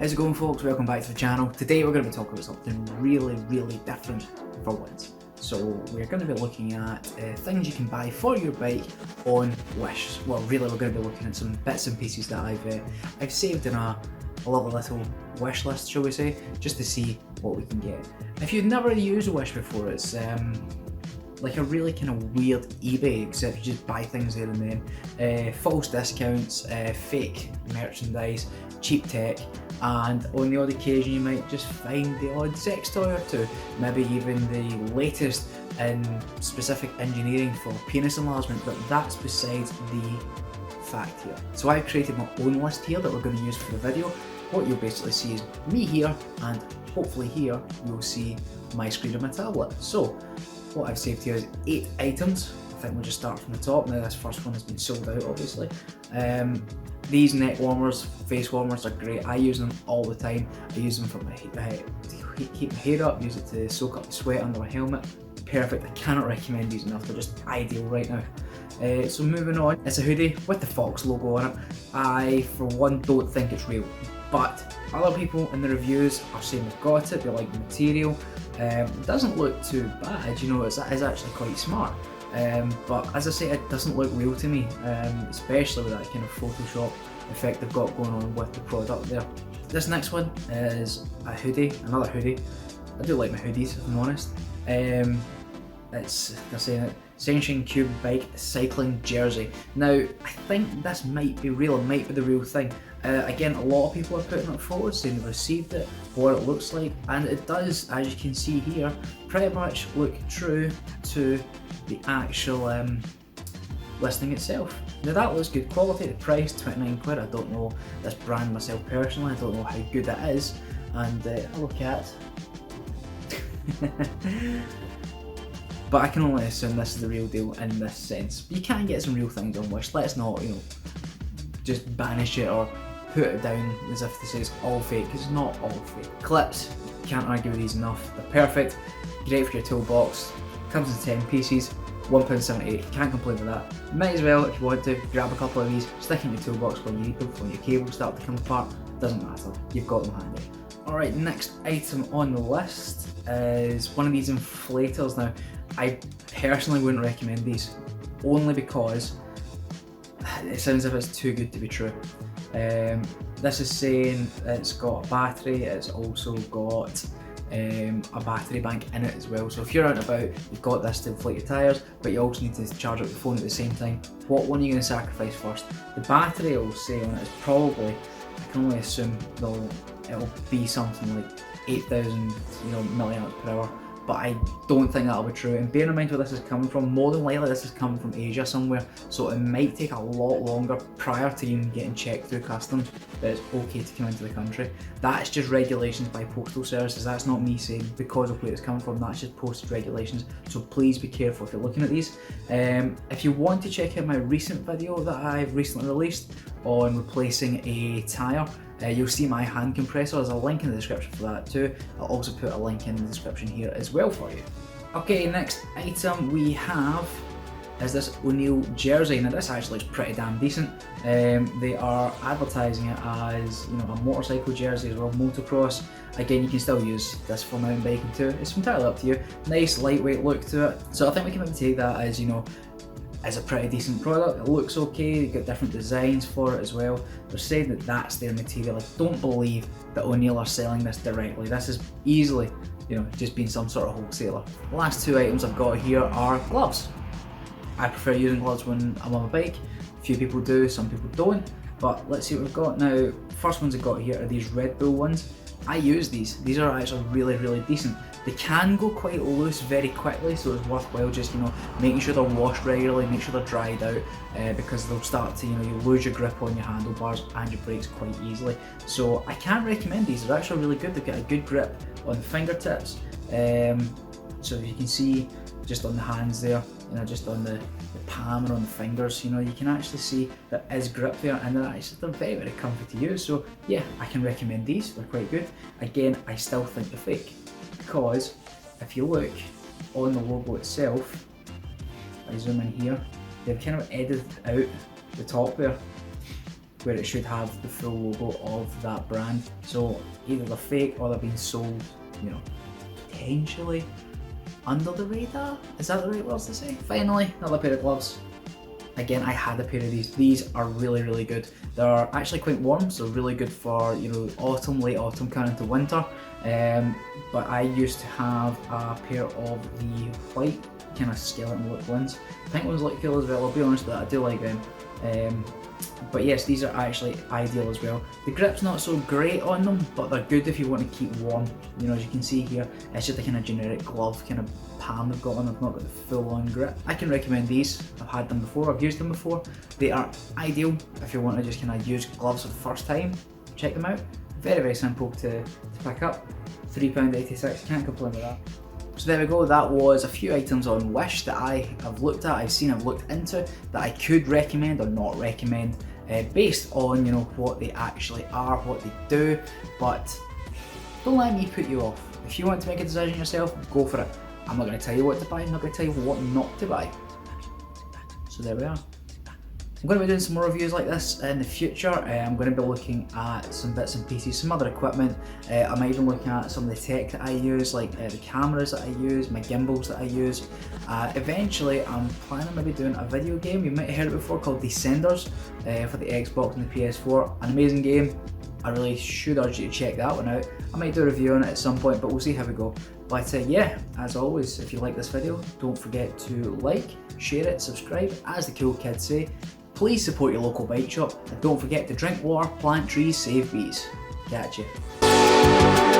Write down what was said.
How's it going, folks? Welcome back to the channel. Today we're going to be talking about something really different for Wish. So we're going to be looking at things you can buy for your bike on Wish. Well, really we're going to be looking at some bits and pieces that I've saved in a lovely little wish list, shall we say, just to see what we can get. If you've never used Wish before, it's like a really kind of weird eBay, except you just buy things there and then. False discounts, fake merchandise, cheap tech, and on the odd occasion you might just find the odd sex toy or two, maybe even the latest in specific engineering for penis enlargement, but that's besides the fact here. So I've created my own list here that we're going to use for the video. What you'll basically see is me here, and hopefully here you'll see my screen of my tablet. So what I've saved here is 8 items. I think we'll just start from the top. Now this first one has been sold out, obviously. These neck warmers, face warmers are great. I use them all the time. I use them for my to keep my hair up, use it to soak up the sweat under my helmet. Perfect, I cannot recommend these enough, they're just ideal right now. So moving on, it's a hoodie with the Fox logo on it. I, for one, don't think it's real, but other people in the reviews are saying they've got it, they like the material. It doesn't look too bad, you know, it's actually quite smart. But as I say, it doesn't look real to me, especially with that kind of Photoshop effect they've got going on with the product there. This next one is a hoodie, another hoodie. I do like my hoodies, if I'm honest. They're saying it, Ascent Cube Bike Cycling Jersey. Now, I think this might be real, it might be the real thing. Again, a lot of people are putting up photos saying they've received it, what it looks like, and it does, as you can see here, pretty much look true to the actual listing itself. Now that looks good quality. The price, 29 quid. I don't know this brand myself personally, I don't know how good it is, and a look at but I can only assume this is the real deal in this sense. You can get some real things on Wish, let's not, you know, just banish it or put it down as if this is all fake, because it's not all fake. Clips, can't argue with these enough, they're perfect, great for your toolbox, comes in 10 pieces, £1.78, can't complain with that. Might as well, if you want to, grab a couple of these, stick in your toolbox when you need them, when your cables start to come apart, doesn't matter, you've got them handy. Alright, next item on the list is one of these inflators. Now, I personally wouldn't recommend these, only because it sounds as if it's too good to be true. This is saying it's got a battery, it's also got a battery bank in it as well. So if you're out and about, you've got this to inflate your tyres, but you also need to charge up your phone at the same time. What one are you going to sacrifice first? The battery, I will say on it, is probably, I can only assume it'll be something like 8,000 milliamps per hour. But I don't think that'll be true, and bear in mind where this is coming from, more than likely this is coming from Asia somewhere, so it might take a lot longer prior to even getting checked through customs that it's okay to come into the country. That's just regulations by postal services, that's not me saying because of where it's coming from, that's just posted regulations, so please be careful if you're looking at these. If you want to check out my recent video that I've recently released on replacing a tyre, you'll see my hand compressor. There's a link in the description for that too. I'll also put a link in the description here as well for you. Okay, next item we have is this O'Neill jersey. Now this actually looks pretty damn decent. They are advertising it as, you know, a motorcycle jersey as well, motocross. Again, you can still use this for mountain biking too. It's entirely up to you. Nice lightweight look to it. So I think we can maybe take that as, you know, as a pretty decent product. It looks okay, you've got different designs for it as well. They're saying that that's their material. I don't believe that O'Neill are selling this directly. This is easily, you know, just being some sort of wholesaler. The last 2 items I've got here are gloves. I prefer using gloves when I'm on a bike. A few people do, some people don't, but let's see what we've got. Now, first ones I've got here are these Red Bull ones. I use these. These are actually really decent. They can go quite loose very quickly, so it's worthwhile just, you know, making sure they're washed regularly, make sure they're dried out, because they'll start to, you know, you lose your grip on your handlebars and your brakes quite easily. So I can't recommend these. They're actually really good. They've got a good grip on the fingertips. So you can see just on the hands there, you know, just on the palm and on the fingers, you know, you can actually see there is grip there, and they're very comfy to use. So yeah, I can recommend these. They're quite good. Again, I still think they're fake, because if you look on the logo itself, I zoom in here, they've kind of edited out the top there. where it should have the full logo of that brand. So either they're fake or they're being sold, you know, potentially under the radar. Is that the right words to say? Finally, another pair of gloves. Again, I had a pair of these. These are really good. They're actually quite warm, so really good for, you know, autumn, late autumn, kind of into winter. But I used to have a pair of the white kind of skeleton look ones. Pink ones look cool as well, I'll be honest with that, I do like them. But yes, these are actually ideal as well. The grip's not so great on them, but they're good if you want to keep warm. You know, as you can see here, it's just a kind of generic glove kind of palm they've got on. They've not got the full-on grip. I can recommend these. I've had them before, I've used them before. They are ideal if you want to just kind of use gloves for the first time. Check them out. Very simple to pick up. £3.86, can't complain with that. So there we go, that was a few items on Wish that I have looked at, I've looked into, that I could recommend or not recommend, based on, you know, what they actually are, what they do. But don't let me put you off. If you want to make a decision yourself, go for it. I'm not going to tell you what to buy, I'm not going to tell you what not to buy. So there we are. I'm going to be doing some more reviews like this in the future. I'm going to be looking at some bits and pieces, some other equipment. I might even look at some of the tech that I use, like the cameras that I use, my gimbals that I use. Eventually, I'm planning on maybe doing a video game. You might have heard it before, called Descenders, for the Xbox and the PS4. An amazing game. I really should urge you to check that one out. I might do a review on it at some point, but we'll see how we go. But yeah, as always, if you like this video, don't forget to like, share it, subscribe, as the cool kids say. Please support your local bike shop, and don't forget to drink water, plant trees, save bees. Catch you.